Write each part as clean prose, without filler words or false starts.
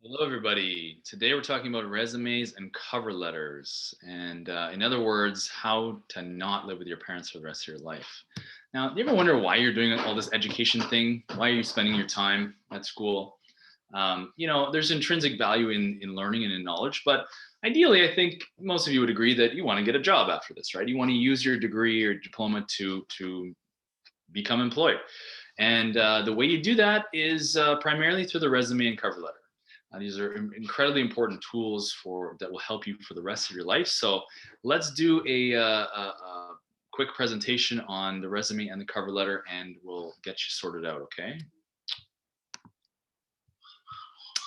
Hello, everybody. Today we're talking about resumes and cover letters, and in other words, how to not live with your parents for the rest of your life. Now, do you ever wonder why you're doing all this education thing? Why are you spending your time at school? There's intrinsic value in learning and in knowledge, but ideally, I think most of you would agree that you want to get a job after this, right? You want to use your degree or diploma to become employed. And the way you do that is primarily through the resume and cover letter. These are incredibly important tools for that will help you for the rest of your life. So let's do a quick presentation on the resume and the cover letter, and we'll get you sorted out. Okay.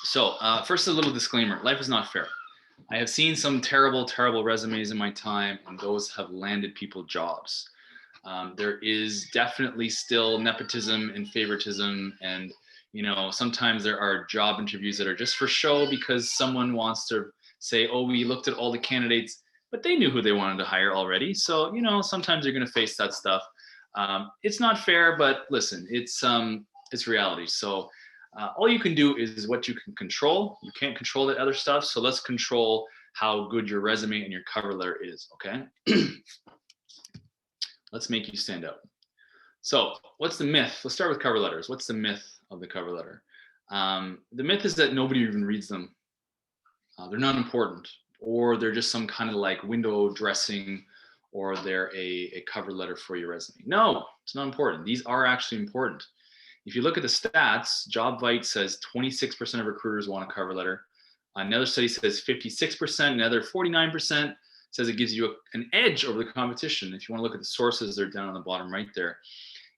So first, a little disclaimer: life is not fair. I have seen some terrible, terrible resumes in my time, and those have landed people jobs. There is definitely still nepotism and favoritism, and sometimes there are job interviews that are just for show because someone wants to say, "Oh, we looked at all the candidates, but they knew who they wanted to hire already." So sometimes you're going to face that stuff. It's not fair, but listen, it's reality. So all you can do is what you can control. You can't control the other stuff. So let's control how good your resume and your cover letter is. Okay. Let's make you stand out. So, what's the myth? Let's start with cover letters. What's the myth of the cover letter? The myth is that nobody even reads them. They're not important, or they're just some kind of like window dressing, or they're a cover letter for your resume. No, it's not important. These are actually important. If you look at the stats, JobVite says 26% of recruiters want a cover letter. Another study says 56%, another 49% says it gives you an edge over the competition. If you want to look at the sources, they're down on the bottom right there.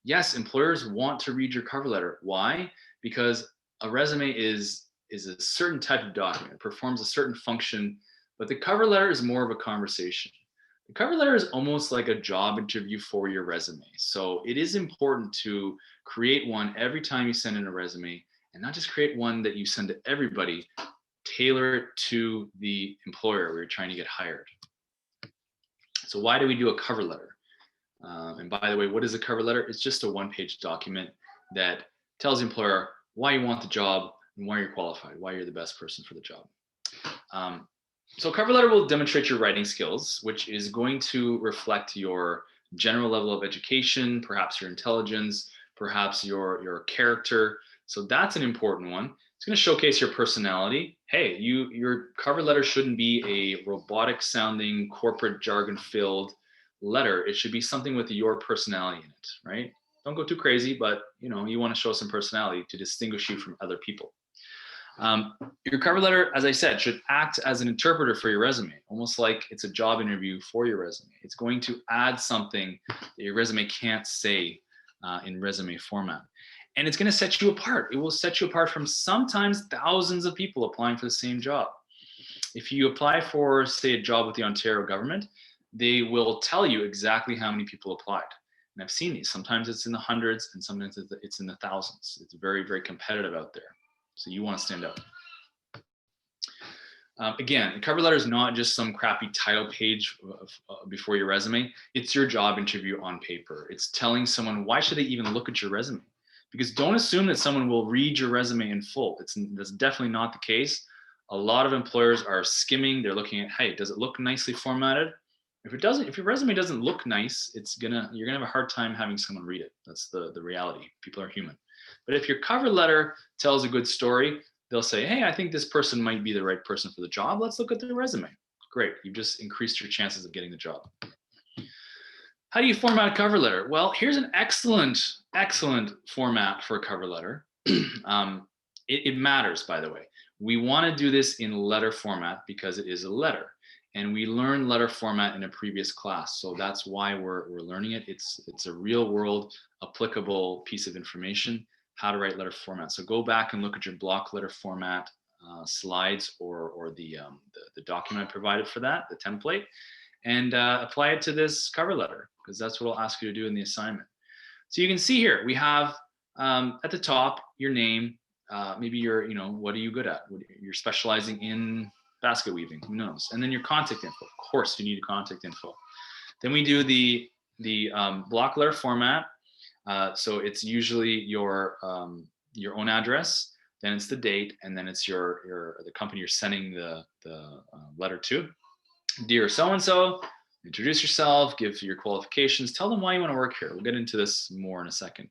Yes, employers want to read your cover letter. Why? Because a resume is a certain type of document, it performs a certain function, but the cover letter is more of a conversation. The cover letter is almost like a job interview for your resume. So it is important to create one every time you send in a resume, and not just create one that you send to everybody, tailor it to the employer where you're trying to get hired. So why do we do a cover letter? And by the way, what is a cover letter? It's just a one-page document that tells the employer why you want the job and why you're qualified, why you're the best person for the job. Um, so a cover letter will demonstrate your writing skills, which is going to reflect your general level of education, perhaps your intelligence, perhaps your character. So that's an important one. It's going to showcase your personality. Hey, your cover letter shouldn't be a robotic sounding, corporate jargon filled letter. It should be something with your personality in it, right? Don't go too crazy, but you want to show some personality to distinguish you from other people. Your cover letter, as I said, should act as an interpreter for your resume, almost like it's a job interview for your resume. It's going to add something that your resume can't say in resume format. And it's going to set you apart. It will set you apart from sometimes thousands of people applying for the same job. If you apply for, say, a job with the Ontario government, they will tell you exactly how many people applied. And I've seen these. Sometimes it's in the hundreds and sometimes it's in the thousands. It's very, very competitive out there. So you want to stand out. Again, the cover letter is not just some crappy title page before your resume. It's your job interview on paper. It's telling someone, why should they even look at your resume? Because don't assume that someone will read your resume in full. That's definitely not the case. A lot of employers are skimming. They're looking at, hey, does it look nicely formatted? If it doesn't, if your resume doesn't look nice, you're gonna have a hard time having someone read it. That's the reality. People are human. But if your cover letter tells a good story, they'll say, hey, I think this person might be the right person for the job. Let's look at their resume. Great. You've just increased your chances of getting the job. How do you format a cover letter? Well, here's an excellent, excellent format for a cover letter. It matters, by the way. We want to do this in letter format because it is a letter. And we learned letter format in a previous class. So that's why we're learning it. It's a real world applicable piece of information, how to write letter format. So go back and look at your block letter format slides or the document I provided for that, the template, and apply it to this cover letter because that's what I'll ask you to do in the assignment. So you can see here, we have at the top, your name, maybe what are you good at? You're specializing in basket weaving, who knows? And then your contact info. Of course, you need contact info. Then we do the block letter format. So it's usually your own address. then it's the date, and then it's the company you're sending the letter to. Dear so-and-so, introduce yourself, give your qualifications, tell them why you want to work here. We'll get into this more in a second.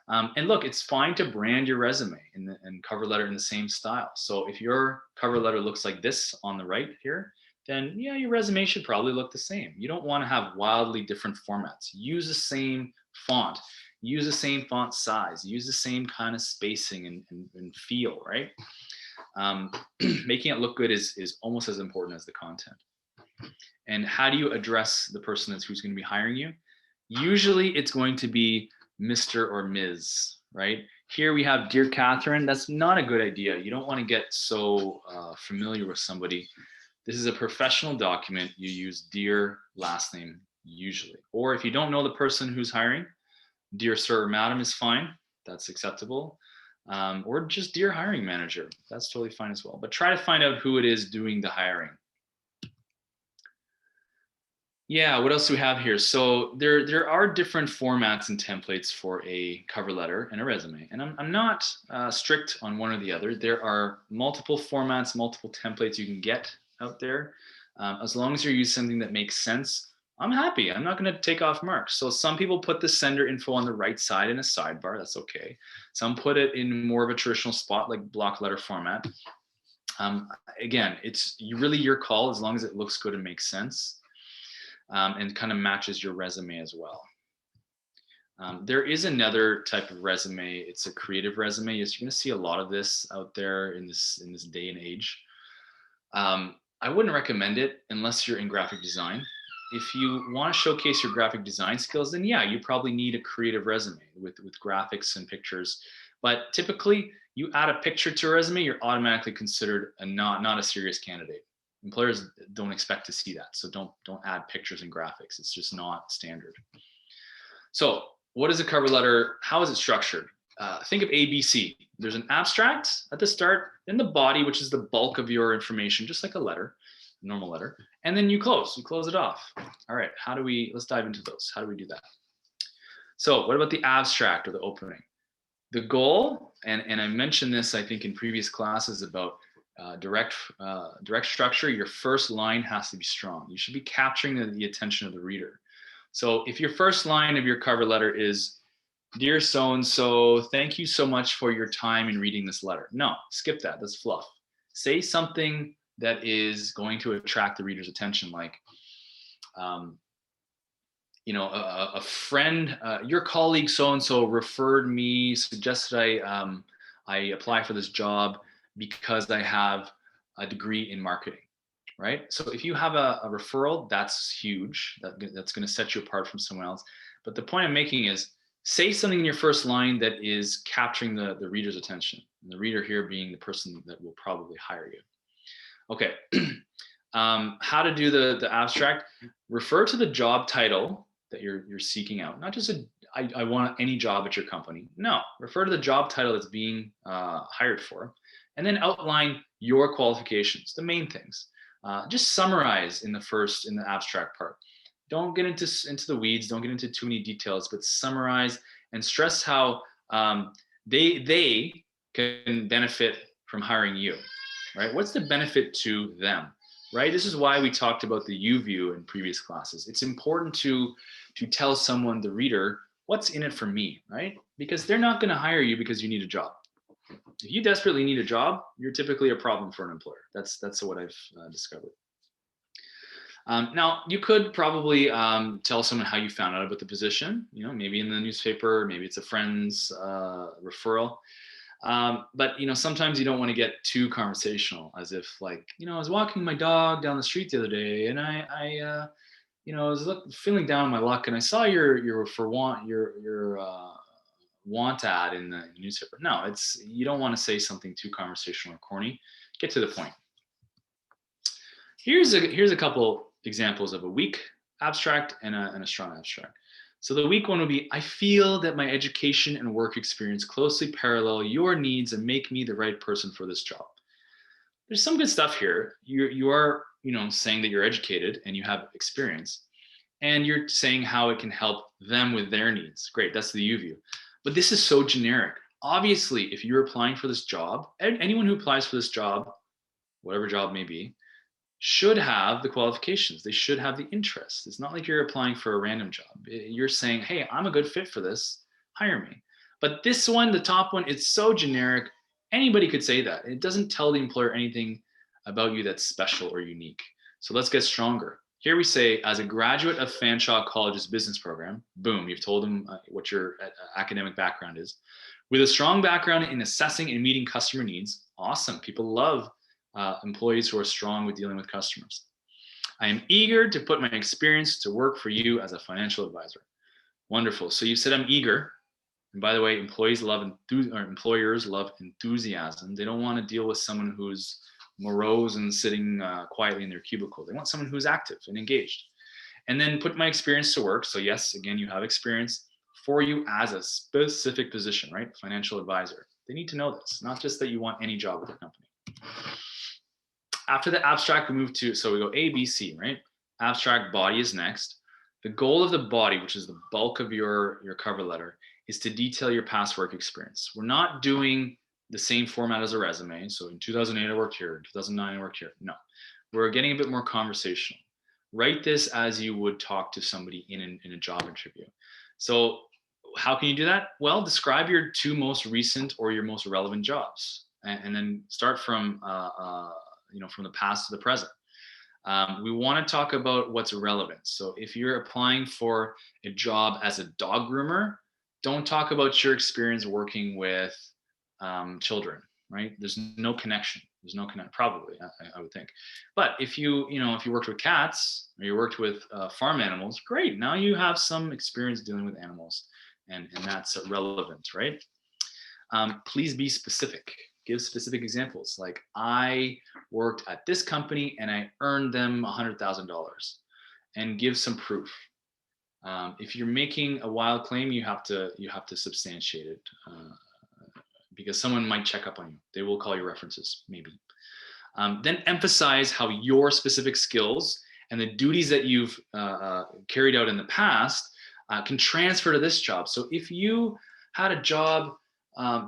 And look, it's fine to brand your resume and cover letter in the same style. So if your cover letter looks like this on the right here, then yeah, your resume should probably look the same. You don't want to have wildly different formats. Use the same font, use the same font size, use the same kind of spacing and feel, right? Making it look good is almost as important as the content. And how do you address the person who's going to be hiring you? Usually it's going to be Mr. or Ms., right? Here we have Dear Catherine. That's not a good idea. You don't want to get so familiar with somebody. This is a professional document. You use Dear last name usually. Or if you don't know the person who's hiring, Dear Sir or Madam is fine. That's acceptable. Or just Dear Hiring Manager. That's totally fine as well. But try to find out who it is doing the hiring. Yeah, what else do we have here? So there are different formats and templates for a cover letter and a resume. And I'm not strict on one or the other. There are multiple formats, multiple templates you can get out there. As long as you're using something that makes sense, I'm happy. I'm not going to take off marks. So some people put the sender info on the right side in a sidebar. That's okay. Some put it in more of a traditional spot like block letter format. Again, it's really your call as long as it looks good and makes sense. And kind of matches your resume as well. There is another type of resume. It's a creative resume. You're going to see a lot of this out there in this day and age. I wouldn't recommend it unless you're in graphic design. If you want to showcase your graphic design skills, then yeah, you probably need a creative resume with graphics and pictures. But typically, you add a picture to a resume, you're automatically considered not a serious candidate. Employers don't expect to see that. So don't add pictures and graphics. It's just not standard. So what is a cover letter? How is it structured? Think of ABC. There's an abstract at the start, then the body, which is the bulk of your information, just like a letter, a normal letter. And then you close it off. All right, let's dive into those. How do we do that? So what about the abstract or the opening? The goal, and I mentioned this, I think, in previous classes about direct structure, your first line has to be strong. You should be capturing the attention of the reader. So if your first line of your cover letter is, Dear so-and-so, thank you so much for your time in reading this letter. No, skip that. That's fluff. Say something that is going to attract the reader's attention, like, a friend, your colleague so-and-so referred me, suggested I apply for this job because I have a degree in marketing, right? So if you have a referral, that's huge. That's going to set you apart from someone else. But the point I'm making is say something in your first line that is capturing the reader's attention. And the reader here being the person that will probably hire you. Okay. How to do the abstract? Refer to the job title that you're seeking out. Not just I want any job at your company. No, refer to the job title that's being hired for. And then outline your qualifications, the main things. Just summarize in the abstract part. Don't get into the weeds. Don't get into too many details, but summarize and stress how they can benefit from hiring you, right? What's the benefit to them, right? This is why we talked about the U view in previous classes. It's important to tell someone, the reader, what's in it for me, right? Because they're not going to hire you because you need a job. If you desperately need a job, you're typically a problem for an employer. That's what I've discovered. Now, you could probably tell someone how you found out about the position, maybe in the newspaper, maybe it's a friend's referral. But, sometimes you don't want to get too conversational, as if like, I was walking my dog down the street the other day and I was feeling down on my luck and I saw your want ad in the newspaper. No, you don't want to say something too conversational or corny. Get to the point. Here's a couple examples of a weak abstract and a strong abstract. So the weak one would be, I feel that my education and work experience closely parallel your needs and make me the right person for this job. There's some good stuff here. You are saying that you're educated and you have experience, and you're saying how it can help them with their needs. Great, that's the U view. But this is so generic. Obviously, if you're applying for this job, anyone who applies for this job, whatever job may be, should have the qualifications. They should have the interest. It's not like you're applying for a random job. You're saying, hey, I'm a good fit for this, hire me. But this one, the top one, it's so generic. Anybody could say that. It doesn't tell the employer anything about you that's special or unique. So let's get stronger. Here we say, as a graduate of Fanshawe College's business program, boom, you've told them what your academic background is. With a strong background in assessing and meeting customer needs, awesome. People love employees who are strong with dealing with customers. I am eager to put my experience to work for you as a financial advisor. Wonderful. So you said I'm eager. And by the way, employers love enthusiasm. They don't want to deal with someone who's morose and sitting quietly in their cubicle. They want someone who's active and engaged. And then put my experience to work. So yes, again, you have experience for you as a specific position, right? Financial advisor. They need to know this, not just that you want any job with their company. After the abstract, we move to, so we go A, B, C, right? Abstract, body is next. The goal of the body, which is the bulk of your cover letter, is to detail your past work experience. We're not doing the same format as a resume. So in 2008, I worked here. In 2009, I worked here. No, we're getting a bit more conversational. Write this as you would talk to somebody in a job interview. So how can you do that? Well, describe your two most recent or your most relevant jobs, and then start from from the past to the present. We want to talk about what's relevant. So if you're applying for a job as a dog groomer, don't talk about your experience working with children, right? There's no connection. There's no connection, probably, I would think. But if you worked with cats or you worked with farm animals, great. Now you have some experience dealing with animals, and that's relevant, right? Please be specific. Give specific examples. Like, I worked at this company and I earned them $100,000, and give some proof. If you're making a wild claim, you have to substantiate it, because someone might check up on you. They will call you references, maybe. Then emphasize how your specific skills and the duties that you've carried out in the past can transfer to this job. So if you had a job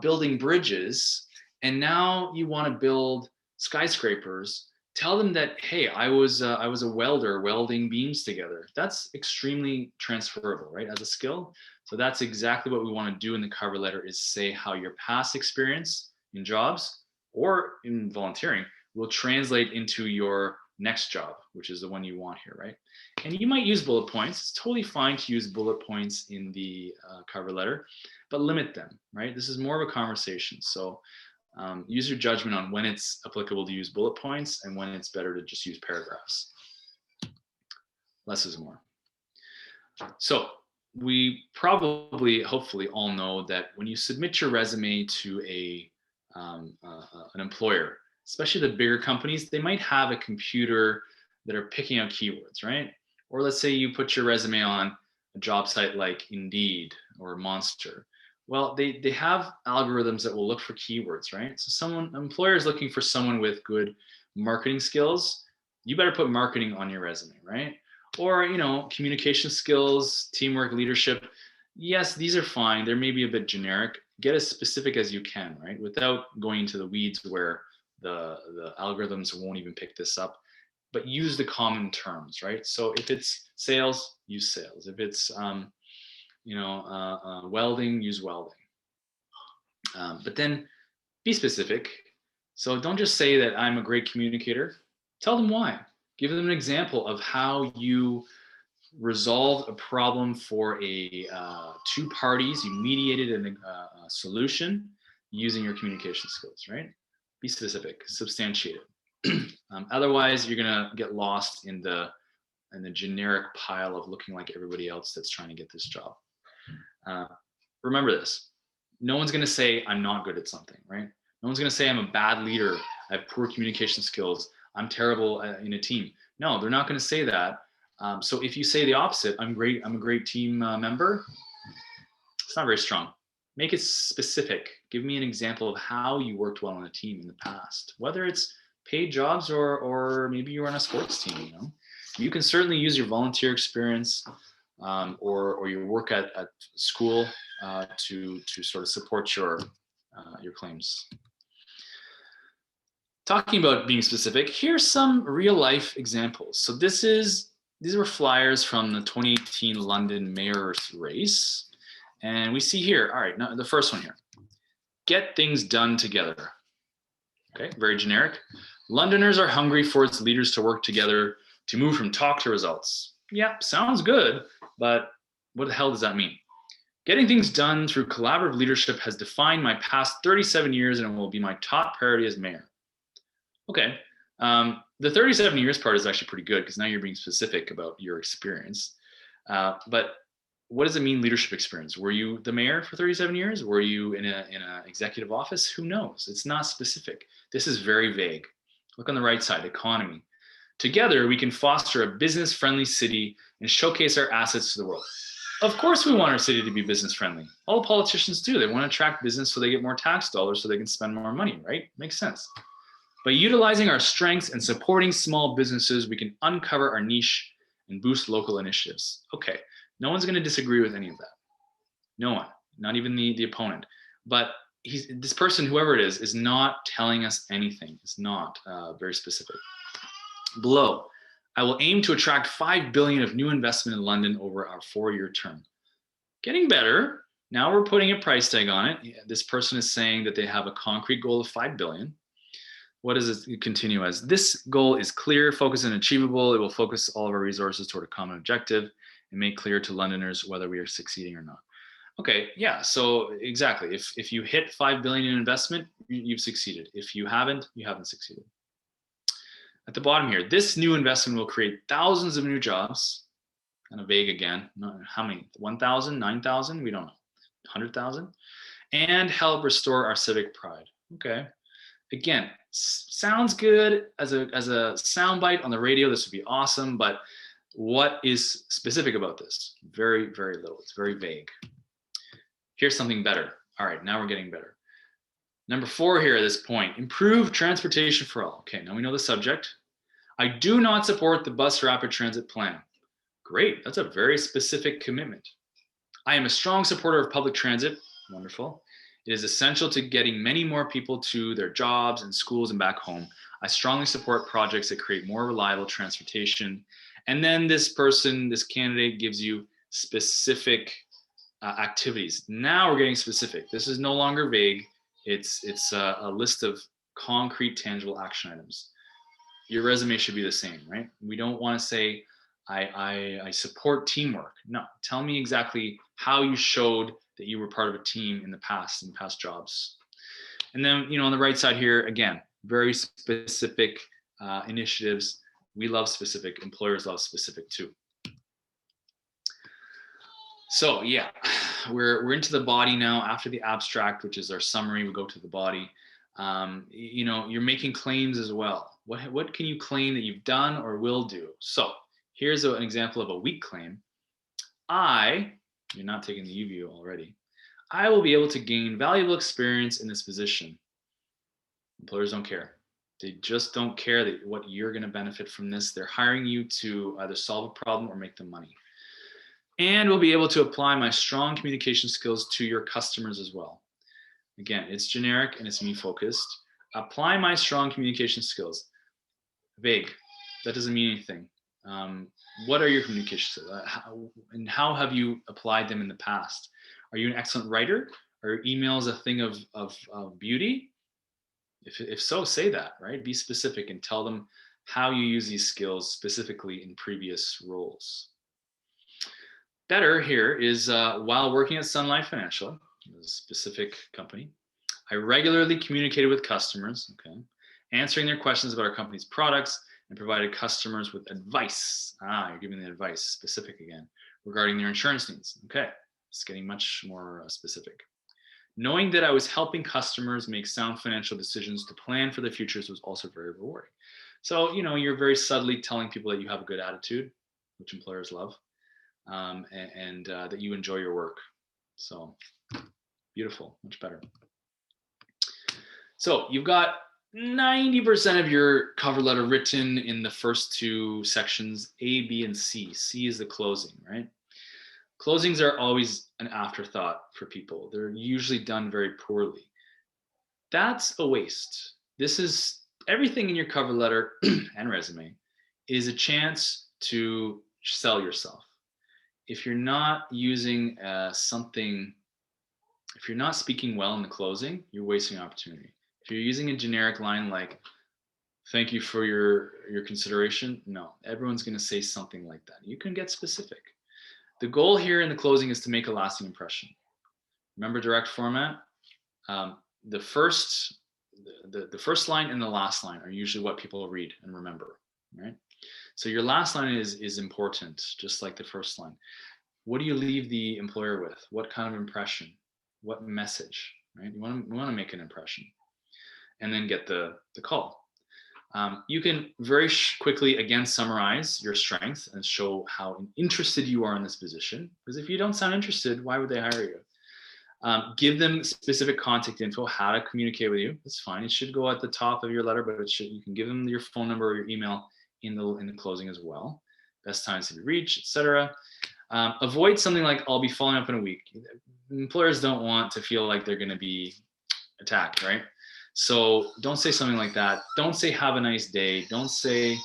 building bridges, and now you want to build skyscrapers, tell them that, hey, I was a welder welding beams together. That's extremely transferable, right, as a skill. So that's exactly what we want to do in the cover letter, is say how your past experience in jobs or in volunteering will translate into your next job, which is the one you want here, right? And you might use bullet points. It's totally fine to use bullet points in the cover letter, but limit them, right? This is more of a conversation. So use your judgment on when it's applicable to use bullet points and when it's better to just use paragraphs. Less is more. So we probably, hopefully, all know that when you submit your resume to an employer, especially the bigger companies, they might have a computer that are picking out keywords, right? Or let's say you put your resume on a job site like Indeed or Monster. Well, they have algorithms that will look for keywords, right? So an employer is looking for someone with good marketing skills. You better put marketing on your resume, right? Or, communication skills, teamwork, leadership. Yes, these are fine. They're maybe a bit generic. Get as specific as you can, right? Without going into the weeds where the algorithms won't even pick this up. But use the common terms, right? So if it's sales, use sales. If it's welding, use welding. But then be specific. So don't just say that I'm a great communicator. Tell them why. Give them an example of how you resolved a problem for two parties. You mediated a solution using your communication skills, right? Be specific, substantiate it. Otherwise, you're gonna get lost in the generic pile of looking like everybody else that's trying to get this job. Remember this: no one's gonna say I'm not good at something, right? No one's gonna say I'm a bad leader, I have poor communication skills, I'm terrible in a team. No, they're not gonna say that. So if you say the opposite, I'm a great team member, it's not very strong. Make it specific. Give me an example of how you worked well on a team in the past, whether it's paid jobs or maybe you were on a sports team. You can certainly use your volunteer experience or your work at school to sort of support your your claims. Talking about being specific, here's some real life examples. So these were flyers from the 2018 London mayor's race. And we see here, all right, now the first one here, get things done together. Okay, very generic. Londoners are hungry for its leaders to work together to move from talk to results. Yeah, sounds good, but what the hell does that mean? Getting things done through collaborative leadership has defined my past 37 years and will be my top priority as mayor. Okay, the 37 years part is actually pretty good because now you're being specific about your experience. But what does it mean, leadership experience? Were you the mayor for 37 years? Were you in an executive office? Who knows? It's not specific. This is very vague. Look on the right side, economy. Together, we can foster a business-friendly city and showcase our assets to the world. Of course, we want our city to be business-friendly. All politicians do. They want to attract business so they get more tax dollars so they can spend more money, right? Makes sense. By utilizing our strengths and supporting small businesses, we can uncover our niche and boost local initiatives. Okay, no one's going to disagree with any of that. No one, not even the opponent. But this person, whoever it is not telling us anything. It's not very specific. Below, I will aim to attract 5 billion of new investment in London over our 4-year term. Getting better. Now we're putting a price tag on it. This person is saying that they have a concrete goal of 5 billion. What does it continue as? This goal is clear, focused, and achievable. It will focus all of our resources toward a common objective and make clear to Londoners whether we are succeeding or not. Okay, yeah, so exactly. If you hit 5 billion in investment, you've succeeded. If you haven't succeeded. At the bottom here, this new investment will create thousands of new jobs. Kind of vague again. How many? 1,000, 9,000? We don't know. 100,000? And help restore our civic pride. Okay. Again, sounds good as a soundbite on the radio. This would be awesome, but what is specific about this? Very, very little. It's very vague. Here's something better. All right, now we're getting better. Number 4 here at this point, improve transportation for all. Okay, now we know the subject. I do not support the bus rapid transit plan. Great, that's a very specific commitment. I am a strong supporter of public transit. Wonderful. It is essential to getting many more people to their jobs and schools and back home. I strongly support projects that create more reliable transportation. And then this person, this candidate gives you specific activities. Now we're getting specific. This is no longer vague. It's a list of concrete, tangible action items. Your resume should be the same, right? We don't want to say, I support teamwork. No, tell me exactly how you showed that you were part of a team in past jobs. And then, on the right side here, again, very specific initiatives. We love specific, employers love specific too. So yeah, we're into the body now. After the abstract, which is our summary, we go to the body. You're making claims as well. What can you claim that you've done or will do? So here's an example of a weak claim. You're not taking the U view already. I will be able to gain valuable experience in this position. Employers don't care. They just don't care that what you're going to benefit from this. They're hiring you to either solve a problem or make them money. And we'll be able to apply my strong communication skills to your customers as well. Again, it's generic and it's me focused. Apply my strong communication skills. Vague. That doesn't mean anything. What are your communication skills? How have you applied them in the past? Are you an excellent writer? Are emails a thing of beauty? If so, say that, right? Be specific and tell them how you use these skills specifically in previous roles. Better here is while working at Sun Life Financial, a specific company, I regularly communicated with customers, okay, answering their questions about our company's products and provided customers with advice. You're giving the advice, specific again, regarding their insurance needs. Okay, it's getting much more specific. Knowing that I was helping customers make sound financial decisions to plan for their futures was also very rewarding. So, you're very subtly telling people that you have a good attitude, which employers love. And that you enjoy your work. So beautiful, much better. So you've got 90% of your cover letter written in the first 2 sections, A, B, and C. C is the closing, right? Closings are always an afterthought for people. They're usually done very poorly. That's a waste. This is everything in your cover letter and resume is a chance to sell yourself. If you're not using something, if you're not speaking well in the closing, you're wasting opportunity. If you're using a generic line like "Thank you for your consideration," no, everyone's going to say something like that. You can get specific. The goal here in the closing is to make a lasting impression. Remember direct format. The first the first line and the last line are usually what people read and remember, right? So your last line is important, just like the first line. What do you leave the employer with? What kind of impression? What message? Right? You want to make an impression, and then get the call. You can very quickly again summarize your strengths and show how interested you are in this position. Because if you don't sound interested, why would they hire you? Give them specific contact info, how to communicate with you. That's fine. It should go at the top of your letter, but you can give them your phone number or your email in the closing as well. Best times to be reached, etc. Avoid something like "I'll be following up in a week." Employers don't want to feel like they're going to be attacked, right? So don't say something like that. Don't say "have a nice day." Don't say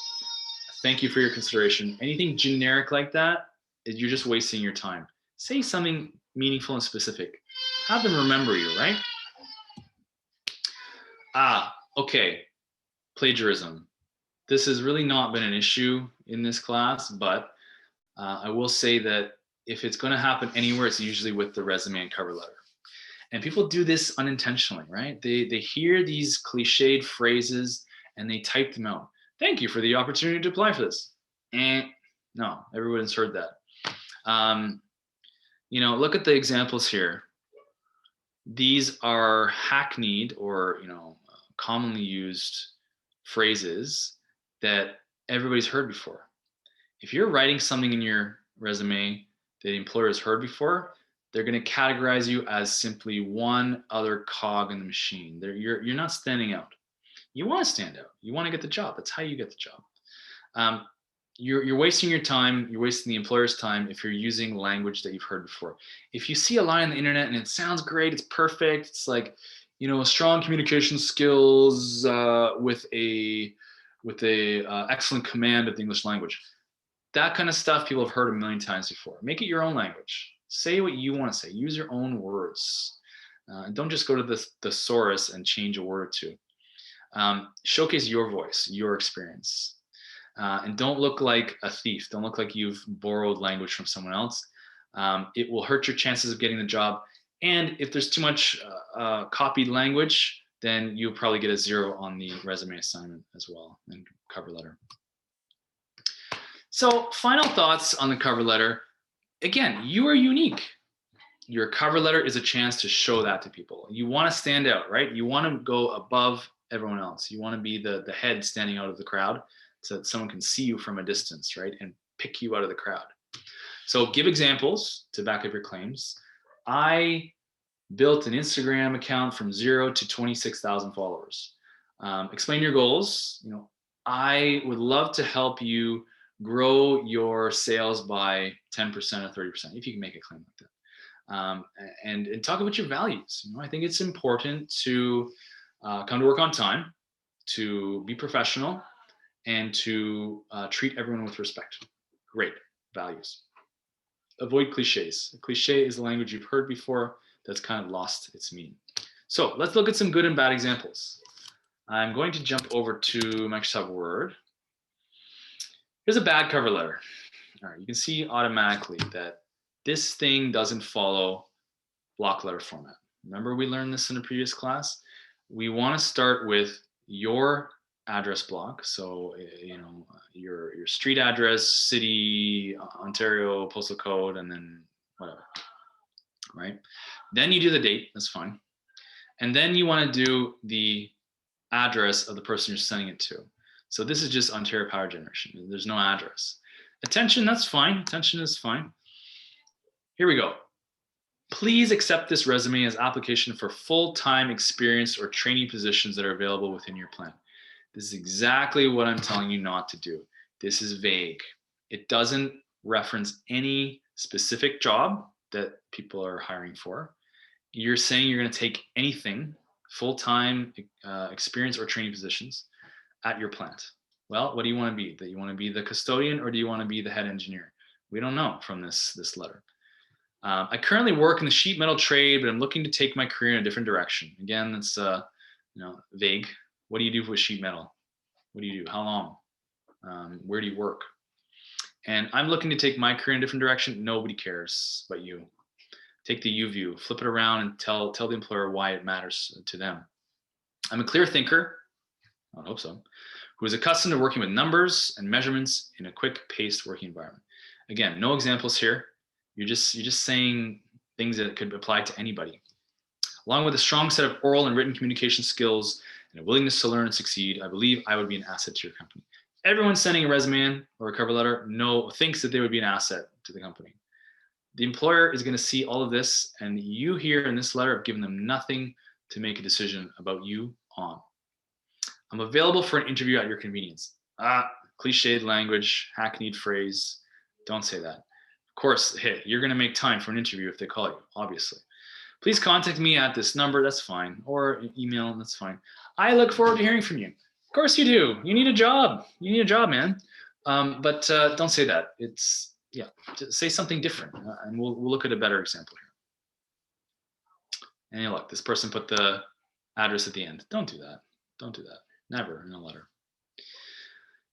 "thank you for your consideration." Anything generic like that, you're just wasting your time. Say something meaningful and specific. Have them remember you, right? Okay. Plagiarism. This has really not been an issue in this class, but I will say that if it's going to happen anywhere, it's usually with the resume and cover letter. And people do this unintentionally, right? They hear these cliched phrases and they type them out. "Thank you for the opportunity to apply for this." No, everyone's heard that. Look at the examples here. These are hackneyed or commonly used phrases that everybody's heard before. If you're writing something in your resume that the employer has heard before, they're going to categorize you as simply one other cog in the machine. You're not standing out. You want to stand out. You want to get the job. That's how you get the job. You're wasting your time. You're wasting the employer's time if you're using language that you've heard before. If you see a line on the internet and it sounds great, it's perfect. It's like, strong communication skills with a excellent command of the English language. That kind of stuff people have heard a million times before. Make it your own language. Say what you want to say. Use your own words. Don't just go to the thesaurus and change a word or two. Showcase your voice, your experience. And don't look like a thief. Don't look like you've borrowed language from someone else. It will hurt your chances of getting the job. And if there's too much copied language, then you'll probably get a 0 on the resume assignment as well and cover letter. So final thoughts on the cover letter. Again, you are unique. Your cover letter is a chance to show that to people. You want to stand out, right? You want to go above everyone else. You want to be the head standing out of the crowd so that someone can see you from a distance, right? And pick you out of the crowd. So give examples to back up your claims. I built an Instagram account from 0 to 26,000 followers. Explain your goals. I would love to help you grow your sales by 10% or 30%, if you can make a claim like that. And talk about your values. I think it's important to come to work on time, to be professional, and to treat everyone with respect. Great values. Avoid cliches. A cliche is a language you've heard before that's kind of lost its meaning. So let's look at some good and bad examples. I'm going to jump over to Microsoft Word. Here's a bad cover letter. All right, you can see automatically that this thing doesn't follow block letter format. Remember we learned this in a previous class? We want to start with your address block. So, your street address, city, Ontario, postal code, and then whatever, right? Then you do the date, that's fine. And then you want to do the address of the person you're sending it to. So this is just Ontario Power Generation. There's no address. Attention, that's fine. Attention is fine. Here we go. Please accept this resume as application for full-time experience or training positions that are available within your plan. This is exactly what I'm telling you not to do. This is vague. It doesn't reference any specific job that people are hiring for. You're saying you're going to take anything full-time experience or training positions at your plant. Well, what do you want to be? That you want to be the custodian, or do you want to be the head engineer? We don't know from this letter. I currently work in the sheet metal trade, but I'm looking to take my career in a different direction. Again, that's vague. What do you do with sheet metal? What do you do? How long? Where do you work? And I'm looking to take my career in a different direction. Nobody cares but you. Take the you view, flip it around, and tell the employer why it matters to them. I'm a clear thinker, I hope so, who is accustomed to working with numbers and measurements in a quick-paced working environment. Again, no examples here. You're just saying things that could apply to anybody. Along with a strong set of oral and written communication skills and a willingness to learn and succeed, I believe I would be an asset to your company. Everyone sending a resume or a cover letter thinks that they would be an asset to the company. The employer is going to see all of this, and you here in this letter have given them nothing to make a decision about you on. I'm available for an interview at your convenience. Cliched language, hackneyed phrase. Don't say that. Of course, hey, you're going to make time for an interview if they call you, obviously. Please contact me at this number, that's fine, or email, that's fine. I look forward to hearing from you. Of course you do. You need a job. You need a job, man. But don't say that. Just say something different, and we'll look at a better example here. And look, this person put the address at the end. Don't do that. Don't do that. Never in a letter.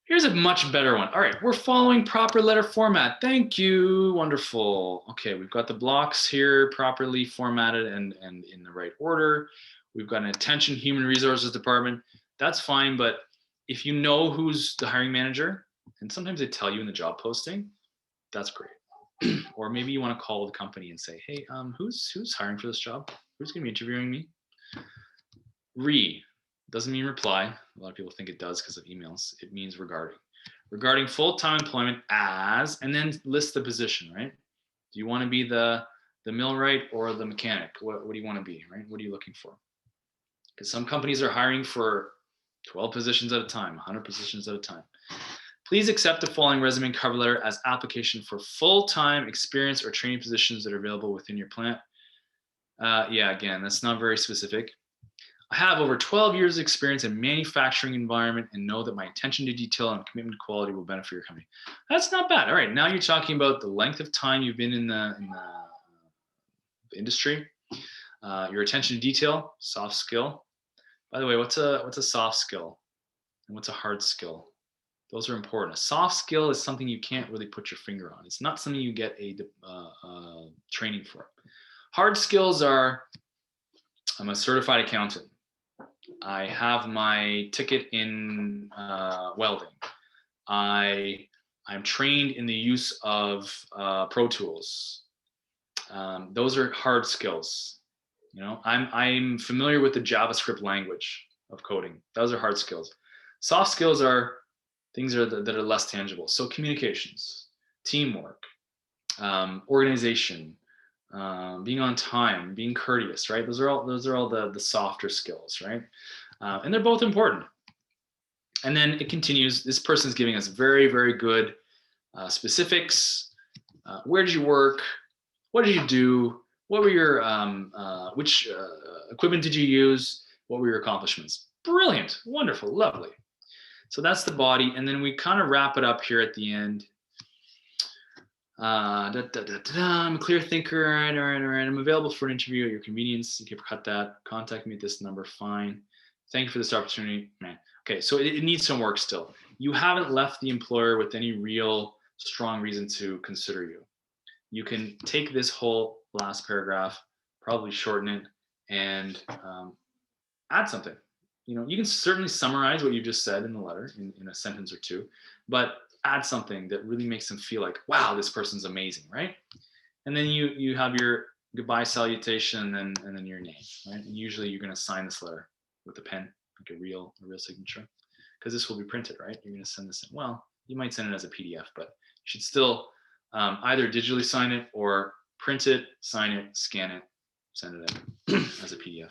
Here's a much better one. All right, we're following proper letter format. Thank you. Wonderful. Okay, we've got the blocks here properly formatted and in the right order. We've got an attention human resources department. That's fine, but if you know who's the hiring manager, and sometimes they tell you in the job posting, that's great. Or maybe you want to call the company and say, hey, who's hiring for this job? Who's going to be interviewing me? Doesn't mean reply. A lot of people think it does because of emails. It means regarding. Regarding full-time employment as, and then list the position, right? Do you want to be the millwright or the mechanic? What do you want to be, right? What are you looking for? Because some companies are hiring for 12 positions at a time, 100 positions at a time. Please accept the following resume and cover letter as application for full-time experience or training positions that are available within your plant. Again, that's not very specific. I have over 12 years of experience in manufacturing environment and know that my attention to detail and commitment to quality will benefit your company. That's not bad. All right, now you're talking about the length of time you've been in the industry, your attention to detail, soft skill. By the way, what's a soft skill and what's a hard skill? Those are important. A soft skill is something you can't really put your finger on. It's not something you get a training for. Hard skills are, I'm a certified accountant. I have my ticket in welding. I'm trained in the use of Pro Tools. Those are hard skills. You know, I'm familiar with the JavaScript language of coding. Those are hard skills. Soft skills are things that are less tangible. So communications, teamwork, organization, being on time, being courteous, right? Those are all the softer skills, right? And they're both important. And then it continues. This person's giving us very, very good specifics. Where did you work? What did you do? What were your which equipment did you use? What were your accomplishments? Brilliant, wonderful, lovely. So that's the body, and then we kind of wrap it up here at the end. I'm a clear thinker. All right. I'm available for an interview at your convenience. You can cut that. Contact me at this number. Fine. Thank you for this opportunity, man. Okay, so it needs some work still. You haven't left the employer with any real strong reason to consider you. You can take this whole last paragraph, probably shorten it, and add something. You know, you can certainly summarize what you just said in the letter in a sentence or two, but add something that really makes them feel like, wow, this person's amazing, right? And then you have your goodbye salutation and then your name, right? And usually you're going to sign this letter with a pen, like a real signature, because this will be printed, right? You're going to send this in. Well, you might send it as a PDF, but you should still either digitally sign it or print it, sign it, scan it, send it in as a PDF.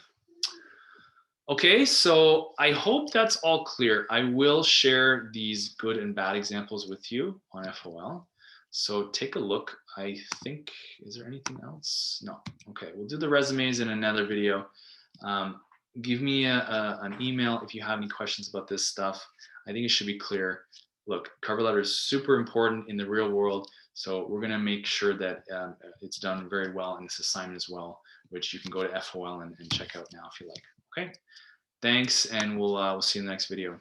Okay, so I hope that's all clear. I will share these good and bad examples with you on FOL. So take a look. I think, is there anything else? No. Okay, we'll do the resumes in another video. give me an email if you have any questions about this stuff. I think it should be clear. Look, cover letter is super important in the real world. So we're going to make sure that it's done very well in this assignment as well, which you can go to FOL and check out now if you like. Okay. Thanks, and we'll see you in the next video.